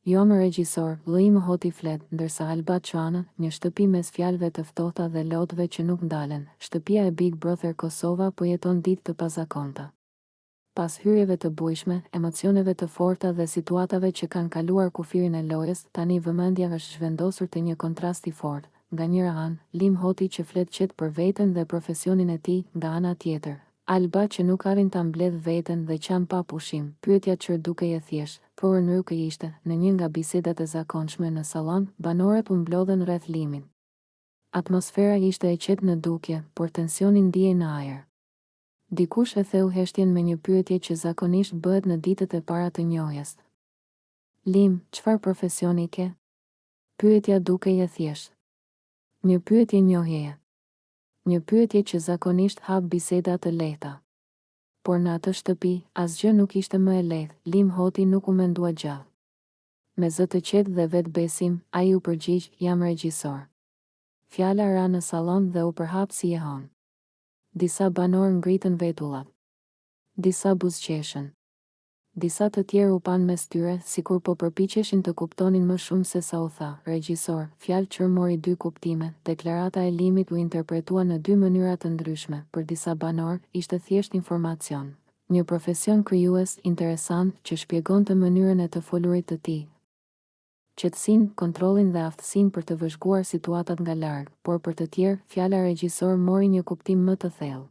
Jo më regjisor, lloji më hoti flet, ndërsa Alba Çana, një shtëpi mes fjalëve të ftohta dhe lotëve që nuk ndalen. Shtëpia e Big Brother Kosova po jeton ditë të pazakonta. Pas hyrjeve të bujshme, emocioneve të forta dhe situatave që kanë kaluar kufirin e lojës, tani vëmendja është zhvendosur te një kontrast i fortë. Nga njëra anë, Lim Hoti që flet qetë për veten dhe profesionin e tij, nga ana tjetër, Alba që nuk arrin ta mbledh veten dhe qan pa pushim. Pyetja që dukej e thjeshtë, por nuk ishte. Në një nga bisedat e zakonshme në sallon, banorët u mblodhen rreth Limin. Atmosfera ishte e qetë në dukje, por tensioni ndihej në ajër. Dikush e theu heshtjen me një pyetje që zakonisht bëhet në ditët e para të njohjes. Lim, çfarë profesioni ke? Pyetja dukej e thjeshtë. Një pyetje njohjeje. Një pyetje që zakonisht hap biseda të lehta. Por në atë shtëpi, asgjë nuk ishte më e lehtë. Lim Hoti nuk u mendua gjallë. Me zë të qetë dhe vetë besim, ai u përgjigj, jam regjisor. Fjala ra në sallon dhe u përhap si e hon. Disa banor ngritën vetullat. Disa buzëqeshën. Disa të tjerë u pan mes tyre, sikur po përpiqeshin të kuptonin më shumë se sa u tha. Regjisor, fjalë që mori dy kuptime. Deklarata e Limit u interpretua në dy mënyra të ndryshme. Për disa banor, ishte thjesht informacion. Një profesion krijues, interesant, që shpjegonte mënyrën e të folurit të tij. Qetësinë, kontrollin dhe aftësinë për të vëzhguar situatat nga larg, por për të tjerë, fjala regjisor mori një kuptim më të thellë.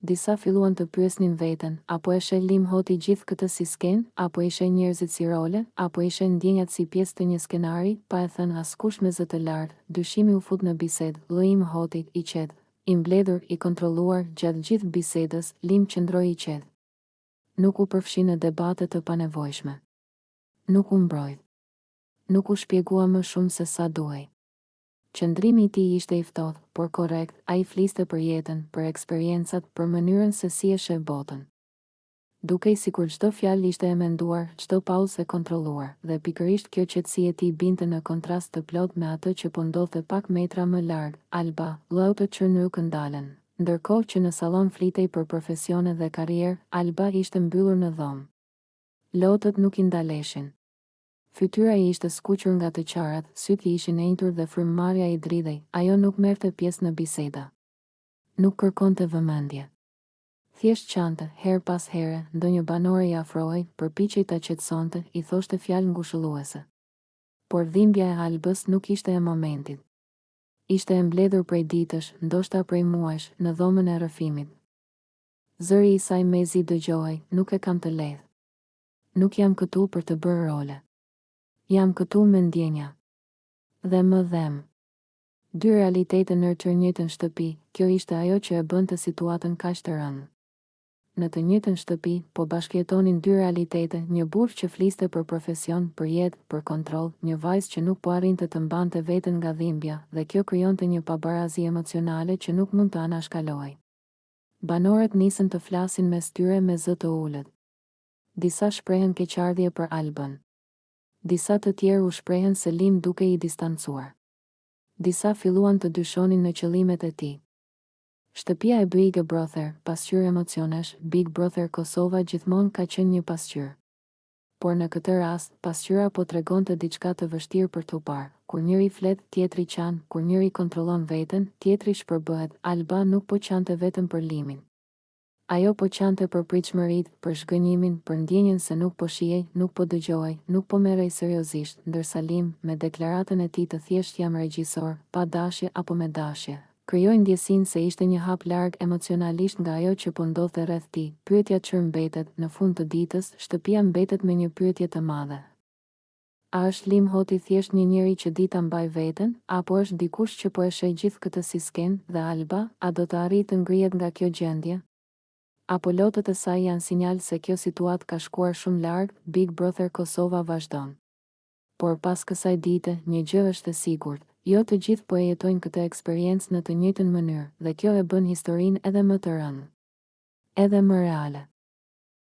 Disa filluan të pyesnin veten, apo e sheh Lim Hoti gjithë këtë si skenë, apo i sheh njerëzit si role, apo i sheh ndjenjat si pjesë të një skenari, pa e thënë askush me zë të lartë. Dyshimi u fut në bisedë. Lim Hoti, i qetë, i mbledhur, i kontrolluar, gjatë gjithë bisedës, Lim qëndroi i qetë. Nuk u përfshi në debate të panevojshme. Nuk u mbrojt. Nuk u shpjegua më shumë se sa duhej. Qëndrimi i tij ishte i ftohtë, por korrekt. Ai fliste për jetën, për eksperiencat, për mënyrën se si e sheh botën. Dukej sikur çdo fjalë ishte e menduar, çdo pauzë e kontrolluar, dhe pikërisht kjo qetësi e tij binte në kontrast të plot me atë që po ndodhte pak metra më larg. Alba, lotët që nuk ndalen. Ndërkohë që në sallon flitej për profesione dhe karrierë, Alba ishte mbyllur në dhomë. Lotët nuk i ndaleshin. Fytyra i ishte skuqur nga të qarat, sytë i ishin enjtur dhe frymëmarrja i dridhej. Ajo nuk merrte pjesë në biseda. Nuk kërkonte vëmendje. Thjesht qante, her pas here, ndonjë banore i afrohej, përpiqej ta qetësonte, i thoshte fjalë ngushëlluese. Por dhimbja e Albës nuk ishte e momentit. Ishte e mbledhur prej ditësh, ndoshta prej muajsh, në dhomën e rrëfimit. Zëri i saj mezi dëgjohej, nuk e kam të lehtë. Nuk jam këtu për të bërë role. Jam këtu me ndjenja. Dhe më dhem. Dy realitete në të njëjtën shtëpi, kjo ishte ajo që e bënte situatën kaq të rëndë. Në të njëjtën shtëpi, po bashkëjetonin dy realitete, një burrë që fliste për profesion, për jetë, për kontroll, një vajzë që nuk po arrinte të mbante veten nga dhimbja, dhe kjo krijonte një pabarazi emocionale që nuk mund të anashkalohej. Banorët nisën të flasin mes tyre me zë të ulët. Disa shprehen keqardhje për Albën. Disa të tjerë u shprehen se Lim duke i distancuar. Disa filluan të dyshonin në qëllimet e tij. Shtëpia e Big Brother, pasqyrë emocionesh, Big Brother Kosova gjithmonë ka qenë një pasqyrë. Por në këtë rast, pasqyra po tregonte diçka të vështirë për t'u parë. Kur njëri flet, tjetri qan, kur njëri kontrollon veten, tjetri shpërbëhet. Alba nuk po qante vetëm për Limin. Ajo po qante për pritshmëritë, për zhgënjimin, për ndjenjen se nuk po shihej, nuk po dëgjohej, nuk po merrej seriozisht, ndërsa Lim, me deklaratën e tij të thjesht jam regjisor, pa dashje apo me dashje, krijoi ndjesinë se ishte një hap larg emocionalisht nga ajo që po ndodhte rreth tij. Pyetja që mbetet, në fund të ditës, shtëpia mbetet me një pyetje të madhe. A është Lim Hoti thjesht një njeri që di ta mbaj veten, apo është dikush që po e sheh gjithë këtë si skenë, dhe Alba, a do të arrijë të ngrihet nga kjo gjendje? Apo lotët e saj janë sinjal se kjo situatë ka shkuar shumë larg? Big Brother Kosova vazhdon. Por pas kësaj dite, një gjë është e sigurt, jo të gjithë po e jetojnë këtë eksperiencë në të njëjtën mënyrë, dhe kjo e bën historinë edhe më të rëndë, edhe më reale.